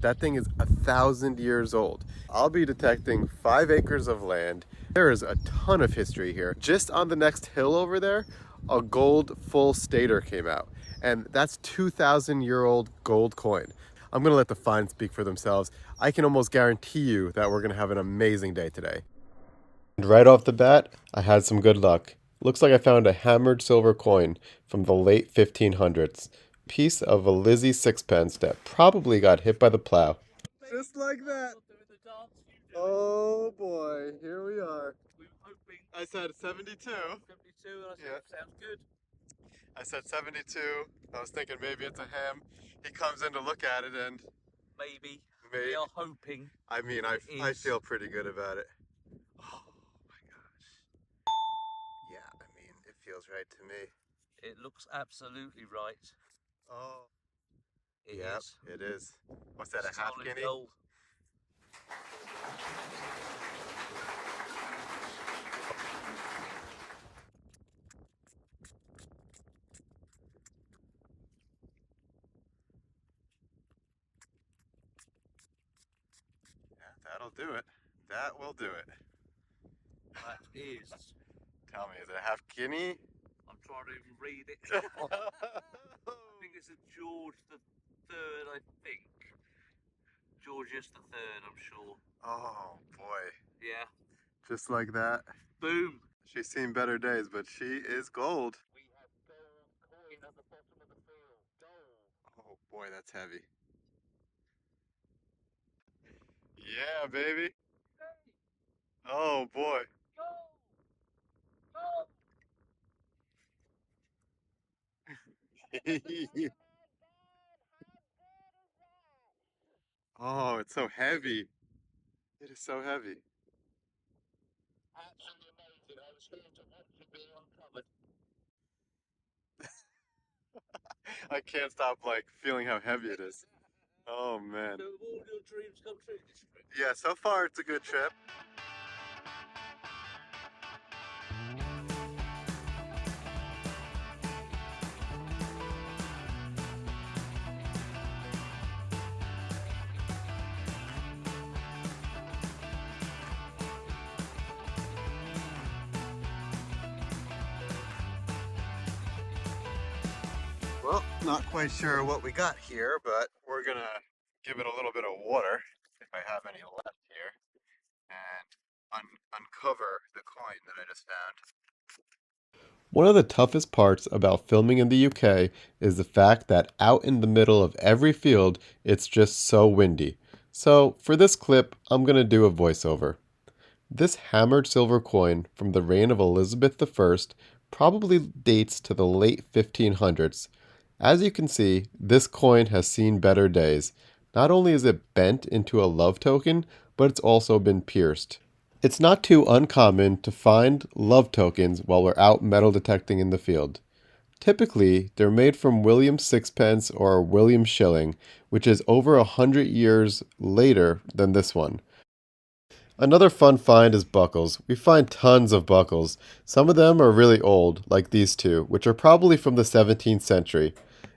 That thing is 1,000 years old. I'll be detecting 5 acres of land. There is a ton of history here. Just on the next hill over there, a gold full stater came out. And that's 2,000-year-old gold coin. I'm gonna let the finds speak for themselves. I can almost guarantee you that we're gonna have an amazing day today. And right off the bat, I had some good luck. Looks like I found a hammered silver coin from the late 1500s. Piece of a Lizzie sixpence that probably got hit by the plow. Just like that. Oh boy, here we are. I said 72. 72, yeah. Sounds good. I said 72. I was thinking maybe it's a ham. He comes in to look at it and... Maybe. We are hoping. I mean, I feel pretty good about it. Oh my gosh. Yeah, I mean, it feels right to me. It looks absolutely right. Oh. It is. It is. What's that, a half guinea? Gold. That'll do it. That will do it. That is. Tell me, is it a half guinea? I'm trying to even read it. I think it's a George the Third, I think. Georgius the Third, I'm sure. Oh boy. Yeah. Just like that. Boom. She's seen better days, but she is gold. We have gold coin at the bottom of the field. Gold. Oh boy, that's heavy. Yeah, baby. Oh boy. Oh, it's so heavy. It is so heavy. Absolutely amazing. I was here to watch it being uncovered. I can't stop feeling how heavy it is. Oh man. So all your dreams come true this trip? Yeah, so far it's a good trip. Well, not quite sure what we got here, but we're gonna give it a little bit of water, if I have any left here, and uncover the coin that I just found. One of the toughest parts about filming in the UK is the fact that out in the middle of every field, it's just so windy. So for this clip, I'm gonna do a voiceover. This hammered silver coin from the reign of Elizabeth I probably dates to the late 1500s. As you can see, this coin has seen better days. Not only is it bent into a love token, but it's also been pierced. It's not too uncommon to find love tokens while we're out metal detecting in the field. Typically, they're made from William sixpence or William shilling, which is over 100 years later than this one. Another fun find is buckles. We find tons of buckles. Some of them are really old, like these two, which are probably from the 17th century.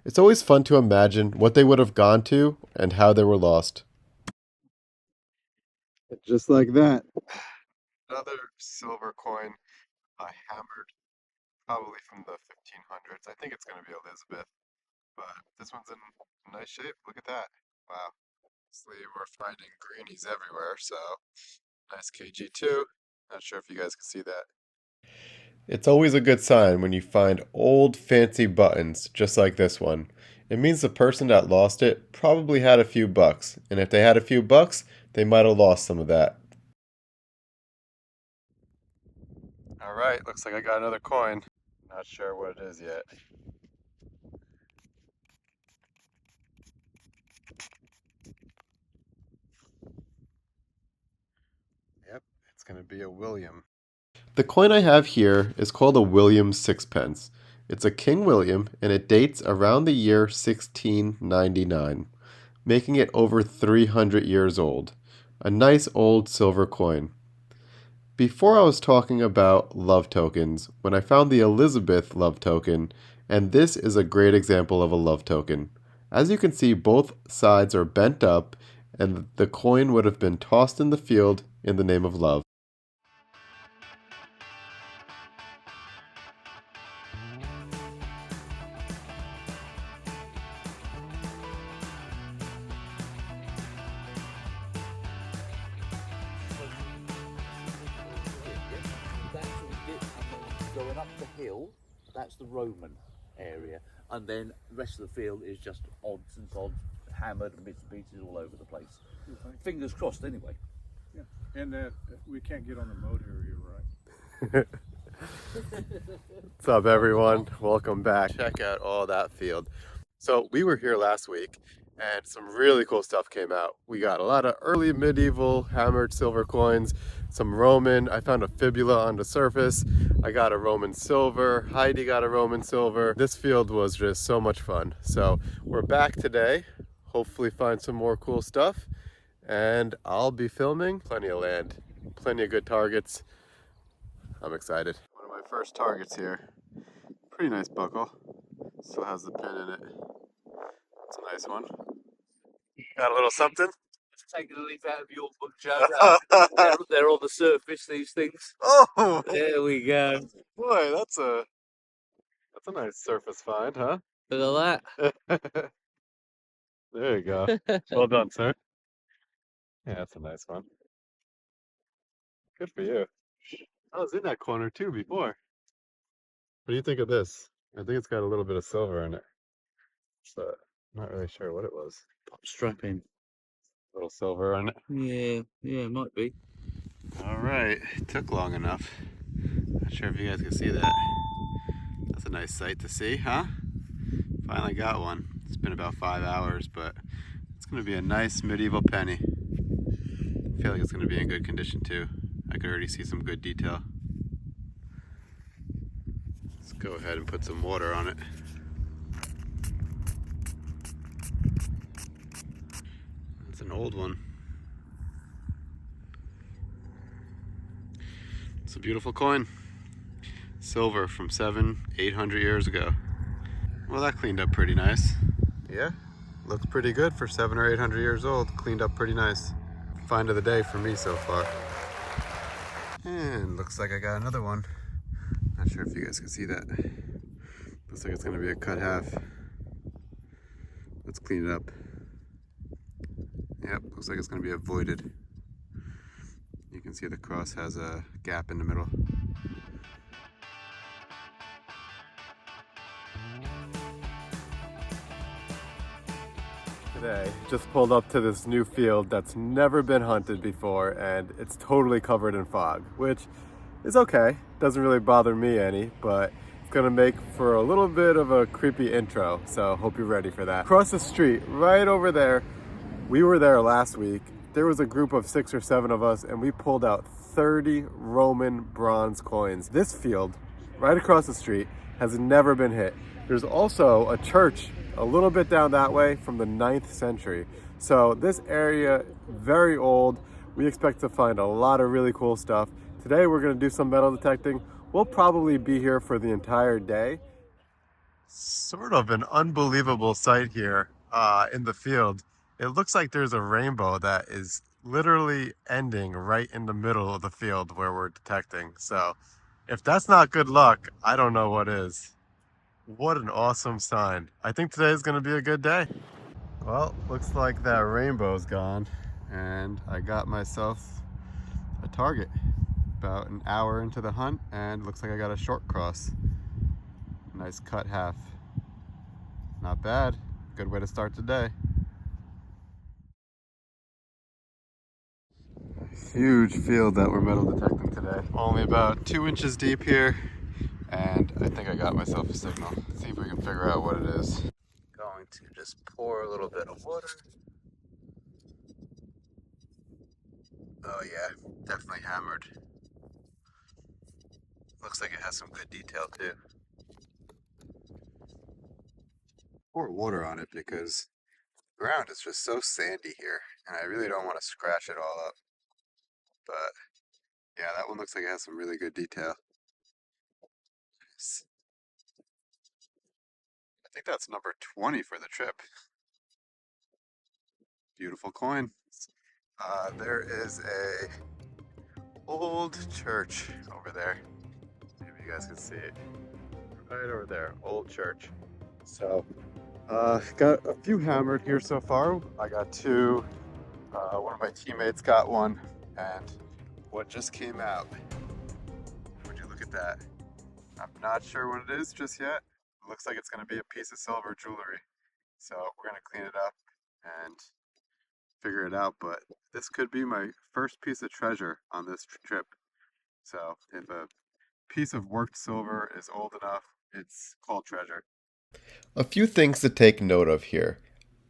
It's always fun to imagine what they would have gone to and how they were lost. Just like that. Another silver coin I hammered, probably from the 1500s. I think it's going to be Elizabeth, but this one's in nice shape. Look at that. Wow. Obviously, we're finding greenies everywhere, so nice KG2. Not sure if you guys can see that. It's always a good sign when you find old fancy buttons just like this one. It means the person that lost it probably had a few bucks, and if they had a few bucks, they might have lost some of that. Alright, looks like I got another coin. Not sure what it is yet. Yep, it's going to be a William. The coin I have here is called a William sixpence. It's a King William and it dates around the year 1699, making it over 300 years old. A nice old silver coin. Before I was talking about love tokens, when I found the Elizabeth love token, and this is a great example of a love token. As you can see, both sides are bent up and the coin would have been tossed in the field in the name of love. That's all dip, and then going up the hill, that's the Roman area, and then the rest of the field is just odds and sods, hammered and bits and pieces all over the place. Fingers crossed, anyway. Yeah, and we can't get on the motor here, right? What's up, everyone? Welcome back. Check out all that field. So we were here last week and some really cool stuff came out. We got a lot of early medieval hammered silver coins, some Roman. I found a fibula on the surface. I got a Roman silver. Heidi got a Roman silver. This field was just so much fun. So we're back today. Hopefully find some more cool stuff. And I'll be filming. Plenty of land, plenty of good targets. I'm excited. One of my first targets here. Pretty nice buckle. Still has the pin in it. It's a nice one. Got a little something? Just taking a leaf out of your book, Joe. They're on the surface, these things. Oh! There we go. Boy, that's a nice surface find, huh? Look at There you go. that. Well done, sir. Yeah, that's a nice one. Good for you. I was in that corner too before. What do you think of this? I think it's got a little bit of silver in it. So I'm not really sure what it was. Strapping. A little silver in it. Yeah, it might be. All right, it took long enough. Not sure if you guys can see that. That's a nice sight to see, huh? Finally got one. It's been about 5 hours, but it's gonna be a nice medieval penny. I feel like it's gonna be in good condition too. I could already see some good detail. Let's go ahead and put some water on it. It's an old one. It's a beautiful coin. Silver from 800 years ago. Well, that cleaned up pretty nice. Yeah, looks pretty good for 700 or 800 years old. Cleaned up pretty nice. Find of the day for me so far. And looks like I got another one. Not sure if you guys can see that. Looks like it's gonna be a cut half. Let's clean it up. Yep, looks like it's gonna be a voided. You can see the cross has a gap in the middle. Today, just pulled up to this new field that's never been hunted before, and it's totally covered in fog, which is okay. Doesn't really bother me any, but it's gonna make for a little bit of a creepy intro, so hope you're ready for that. Across the street, right over there, we were there last week. There was a group of 6 or 7 of us, and we pulled out 30 Roman bronze coins. This field, right across the street, has never been hit. There's also a church a little bit down that way from the 9th century. So this area, very old. We expect to find a lot of really cool stuff. Today we're gonna do some metal detecting. We'll probably be here for the entire day. Sort of an unbelievable sight here in the field. It looks like there's a rainbow that is literally ending right in the middle of the field where we're detecting. So if that's not good luck, I don't know what is. What an awesome sign. I think today is going to be a good day. Well, looks like that rainbow's gone and I got myself a target about an hour into the hunt, and looks like I got a short cross. Nice cut half. Not bad. Good way to start the day. Huge field that we're metal detecting today. Only about 2 inches deep here, and I think I got myself a signal. Let's see if we can figure out what it is. Going to just pour a little bit of water. Oh yeah, definitely hammered. Looks like it has some good detail too. Pour water on it because the ground is just so sandy here, and I really don't want to scratch it all up. But yeah, that one looks like it has some really good detail. I think that's number 20 for the trip. Beautiful coin. There is a old church over there. Maybe you guys can see it. Right over there, old church. So, got a few hammered here so far. I got two. One of my teammates got one, and one just came out. Would you look at that? I'm not sure what it is just yet. It looks like it's going to be a piece of silver jewelry. So we're going to clean it up and figure it out. But this could be my first piece of treasure on this trip. So if a piece of worked silver is old enough, it's called treasure. A few things to take note of here.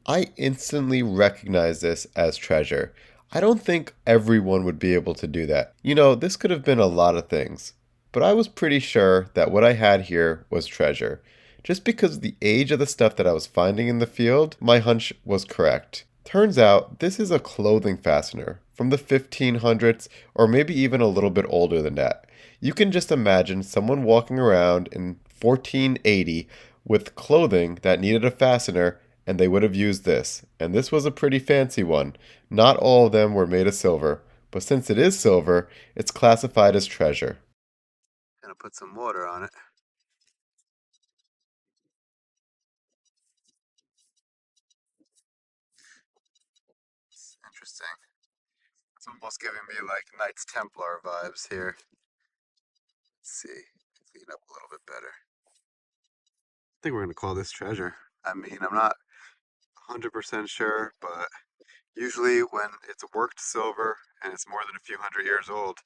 I instantly recognize this as treasure. I don't think everyone would be able to do that. This could have been a lot of things, but I was pretty sure that what I had here was treasure. Just because of the age of the stuff that I was finding in the field, my hunch was correct. Turns out this is a clothing fastener from the 1500s or maybe even a little bit older than that. You can just imagine someone walking around in 1480 with clothing that needed a fastener, and they would have used this. And this was a pretty fancy one. Not all of them were made of silver, but since it is silver, it's classified as treasure. Gonna put some water on it. It's interesting. It's almost giving me like Knights Templar vibes here. Let's see. Clean up a little bit better. I think we're gonna call this treasure. I mean, I'm not 100% sure, but usually when it's worked silver and it's more than a few hundred years old,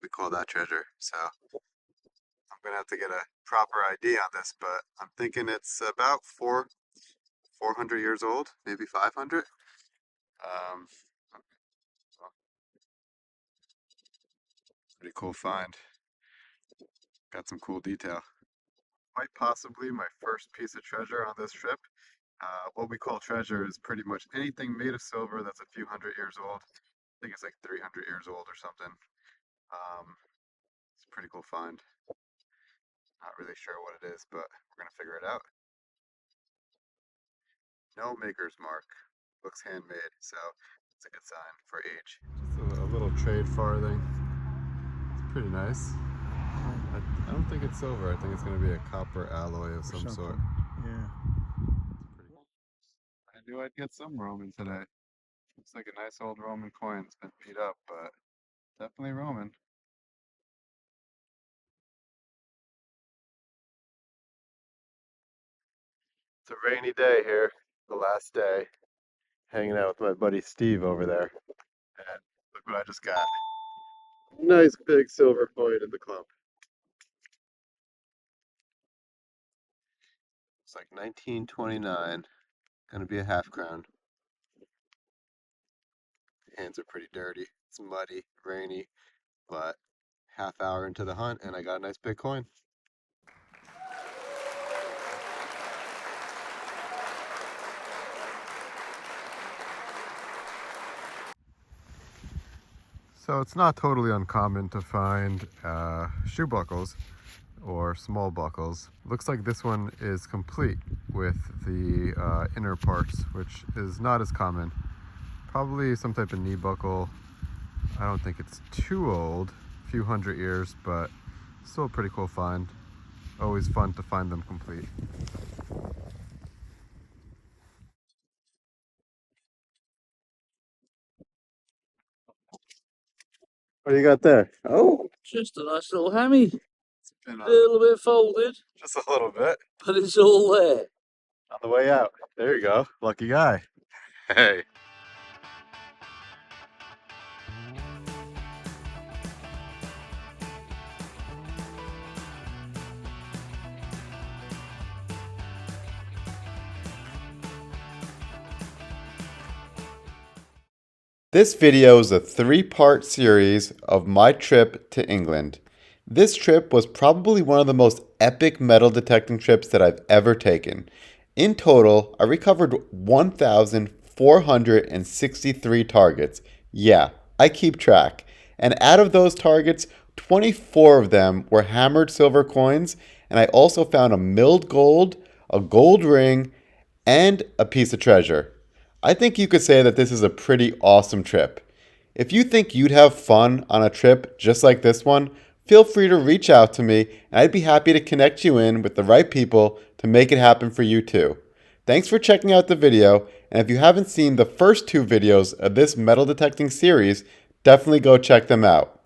we call that treasure. So I'm gonna have to get a proper ID on this, but I'm thinking it's about 400 years old, maybe 500. Um, Pretty cool find. Got some cool detail. Quite possibly my first piece of treasure on this trip. What we call treasure is pretty much anything made of silver that's a few hundred years old. I think it's like 300 years old or something. It's a pretty cool find. Not really sure what it is, but we're gonna figure it out. No maker's mark. Looks handmade, so it's a good sign for age. Just a little trade farthing. It's pretty nice. I don't think it's silver. I think it's going to be a copper alloy of some sort. Yeah. Pretty cool. I knew I'd get some Roman today. Looks like a nice old Roman coin. It's been beat up, but definitely Roman. It's a rainy day here, the last day. Hanging out with my buddy Steve over there. And look what I just got. Nice big silver coin in the clump. It's like 1929. Gonna be a half crown. Hands are pretty dirty. It's muddy, rainy, but half hour into the hunt and I got a nice big coin. So it's not totally uncommon to find shoe buckles or small buckles. Looks like this one is complete with the inner parts, which is not as common. Probably some type of knee buckle. I don't think it's too old, a few hundred years, but still a pretty cool find. Always fun to find them complete. What do you got there? Oh, Just a nice little hammy. it's been A little bit folded, just a little bit but it's all there. on the way out. There you go. Lucky guy. Hey. This video is a 3-part series of my trip to England. This trip was probably one of the most epic metal detecting trips that I've ever taken. In total, I recovered 1,463 targets. Yeah, I keep track. And out of those targets, 24 of them were hammered silver coins, and I also found a milled gold, a gold ring, and a piece of treasure. I think you could say that this is a pretty awesome trip. If you think you'd have fun on a trip just like this one, feel free to reach out to me and I'd be happy to connect you in with the right people to make it happen for you too. Thanks for checking out the video, and if you haven't seen the first 2 videos of this metal detecting series, definitely go check them out.